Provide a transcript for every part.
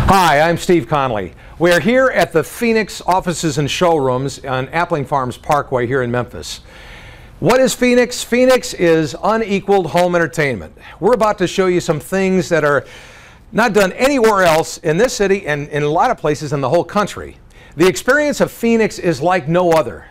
Hi, I'm Steve Conley. We are here at the Phoenix offices and showrooms on Appling Farms Parkway here in Memphis. What is Phoenix? Phoenix is unequaled home entertainment. We're about to show you some things that are not done anywhere else in this city and in a lot of places in the whole country. The experience of Phoenix is like no other.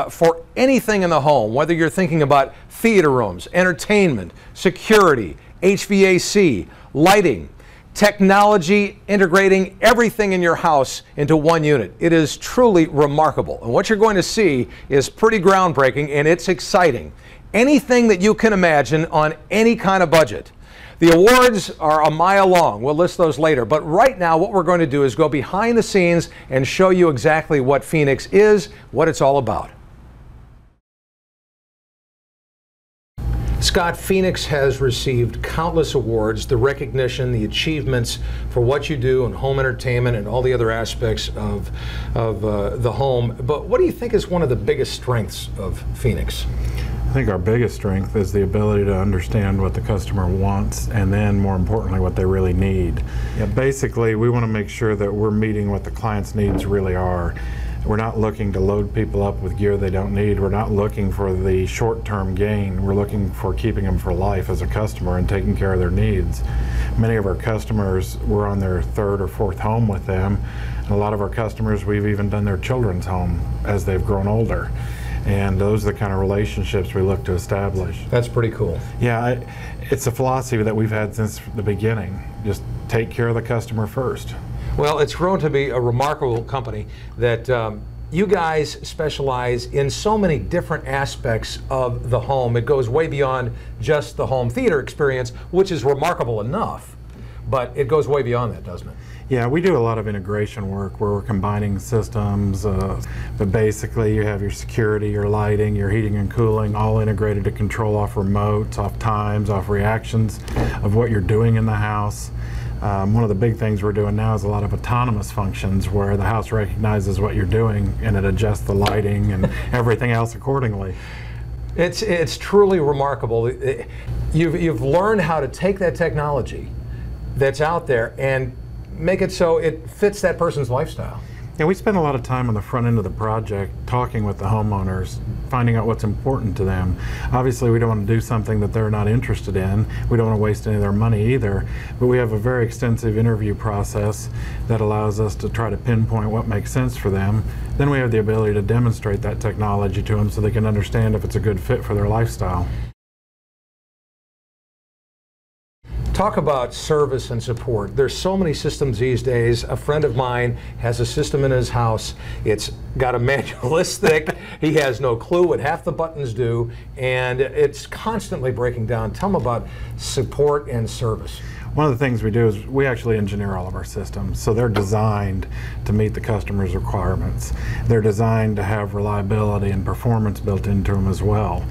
For anything in the home, whether you're thinking about theater rooms, entertainment, security, HVAC, lighting, technology, integrating everything in your house into one unit. It is truly remarkable. And what you're going to see is pretty groundbreaking, and it's exciting. Anything that you can imagine on any kind of budget. The awards are a mile long. We'll list those later. But right now, what we're going to do is go behind the scenes and show you exactly what Phoenix is, what it's all about. Scott, Phoenix has received countless awards, the recognition, the achievements for what you do in home entertainment and all the other aspects of the home. But what do you think is one of the biggest strengths of Phoenix? I think our biggest strength is the ability to understand what the customer wants and then, more importantly, what they really need. Yeah, basically, we want to make sure that we're meeting what the client's needs really are. We're not looking to load people up with gear they don't need. We're not looking for the short-term gain. We're looking for keeping them for life as a customer and taking care of their needs. Many of our customers, we're on their third or fourth home with them. And a lot of our customers, we've even done their children's home as they've grown older. And those are the kind of relationships we look to establish. That's pretty cool. Yeah, it's a philosophy that we've had since the beginning. Just take care of the customer first. Well, it's grown to be a remarkable company that you guys specialize in so many different aspects of the home. It goes way beyond just the home theater experience, which is remarkable enough, but it goes way beyond that, doesn't it? Yeah, we do a lot of integration work where we're combining systems, but basically you have your security, your lighting, your heating and cooling, all integrated to control off remotes, off times, off reactions of what you're doing in the house. One of the big things we're doing now is a lot of autonomous functions where the house recognizes what you're doing and it adjusts the lighting and everything else accordingly. It's truly remarkable. You've learned how to take that technology that's out there and make it so it fits that person's lifestyle. Yeah, we spend a lot of time on the front end of the project talking with the homeowners, finding out what's important to them. Obviously, we don't want to do something that they're not interested in. We don't want to waste any of their money either. But we have a very extensive interview process that allows us to try to pinpoint what makes sense for them. Then we have the ability to demonstrate that technology to them so they can understand if it's a good fit for their lifestyle. Talk about service and support. There's so many systems these days. A friend of mine has a system in his house. It's got a manualistic. He has no clue what half the buttons do, and it's constantly breaking down. Tell him about support and service. One of the things we do is we actually engineer all of our systems. So they're designed to meet the customer's requirements. They're designed to have reliability and performance built into them as well.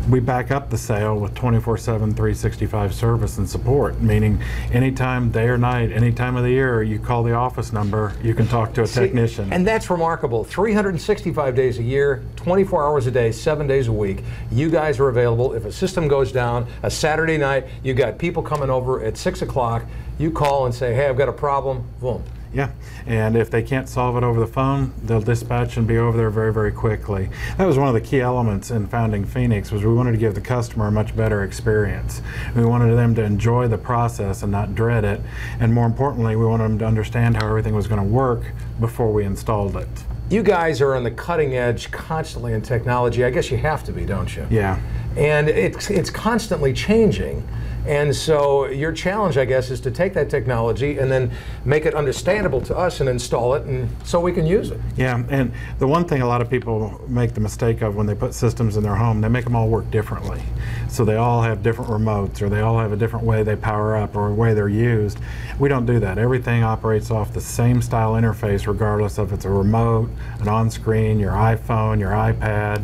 We back up the sale with 24/7, 365 service and support, meaning anytime, day or night, any time of the year, you call the office number, you can talk to a technician. And that's remarkable. 365 days a year, 24 hours a day, 7 days a week. You guys are available. If a system goes down, a Saturday night, you got people coming over at 6 o'clock, you call and say, hey, I've got a problem, boom. Yeah, and if they can't solve it over the phone, they'll dispatch and be over there very, very quickly. That was one of the key elements in founding Phoenix, was we wanted to give the customer a much better experience. We wanted them to enjoy the process and not dread it, and more importantly, we wanted them to understand how everything was going to work before we installed it. You guys are on the cutting edge constantly in technology. I guess you have to be, don't you? Yeah. And it's constantly changing. And so your challenge, I guess, is to take that technology and then make it understandable to us and install it and so we can use it. Yeah, and the one thing a lot of people make the mistake of when they put systems in their home, they make them all work differently. So they all have different remotes, or they all have a different way they power up or a way they're used. We don't do that. Everything operates off the same style interface, regardless if it's a remote, an on-screen, your iPhone, your iPad,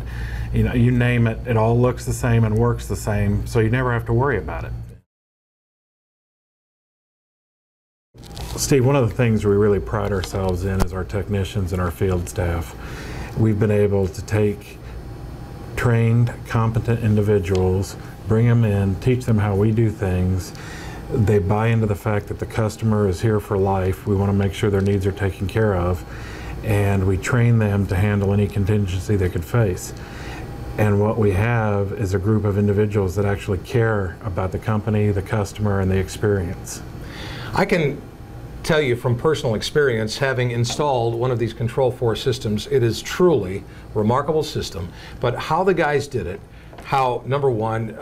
you know, you name it, it all looks the same and works the same, so you never have to worry about it. Steve, one of the things we really pride ourselves in is our technicians and our field staff. We've been able to take trained, competent individuals, bring them in, teach them how we do things, They buy into the fact that the customer is here for life. We want to make sure their needs are taken care of, and we train them to handle any contingency they could face. And what we have is a group of individuals that actually care about the company, the customer, and the experience. I can tell you from personal experience, having installed one of these Control4 systems, it is truly a remarkable system. But how the guys did it, how, number one,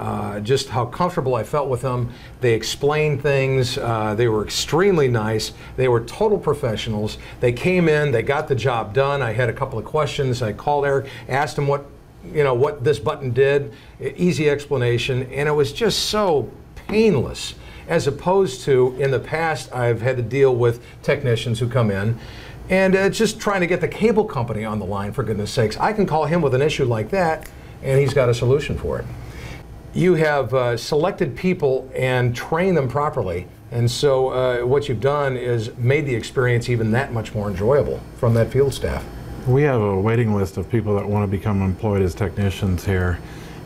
just how comfortable I felt with them. They explained things. They were extremely nice. They were total professionals. They came in, they got the job done. I had a couple of questions. I called Eric, asked him what this button did, easy explanation, and it was just so painless, as opposed to in the past I've had to deal with technicians who come in and just trying to get the cable company on the line, for goodness sakes. I can call him with an issue like that and he's got a solution for it. You have selected people and trained them properly, and so what you've done is made the experience even that much more enjoyable from that field staff. We have a waiting list of people that want to become employed as technicians here,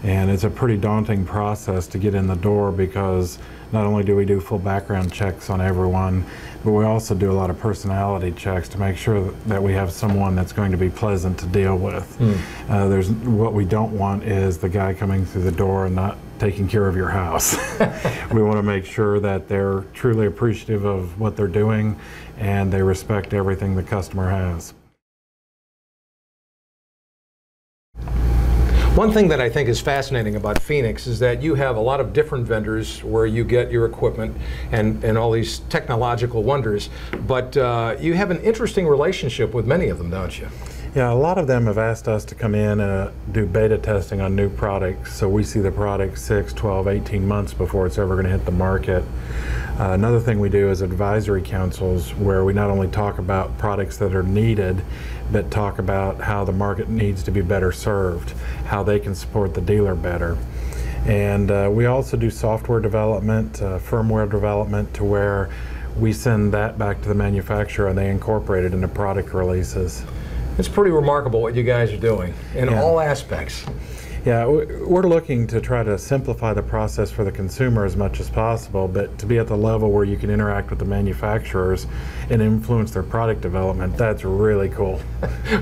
and it's a pretty daunting process to get in the door, because not only do we do full background checks on everyone, but we also do a lot of personality checks to make sure that we have someone that's going to be pleasant to deal with. What we don't want is the guy coming through the door and not taking care of your house. We want to make sure that they're truly appreciative of what they're doing and they respect everything the customer has. One thing that I think is fascinating about Phoenix is that you have a lot of different vendors where you get your equipment and all these technological wonders, but you have an interesting relationship with many of them, don't you? Yeah, a lot of them have asked us to come in and do beta testing on new products, so we see the product 6, 12, 18 months before it's ever going to hit the market. Another thing we do is advisory councils, where we not only talk about products that are needed, but talk about how the market needs to be better served, how they can support the dealer better. And we also do software development, firmware development, to where we send that back to the manufacturer and they incorporate it into product releases. It's pretty remarkable what you guys are doing in all aspects. Yeah, we're looking to try to simplify the process for the consumer as much as possible, but to be at the level where you can interact with the manufacturers and influence their product development, that's really cool.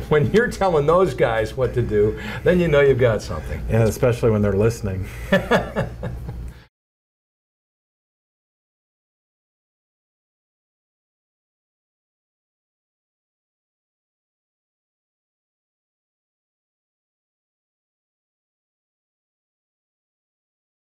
When you're telling those guys what to do, then you know you've got something. Yeah, especially when they're listening.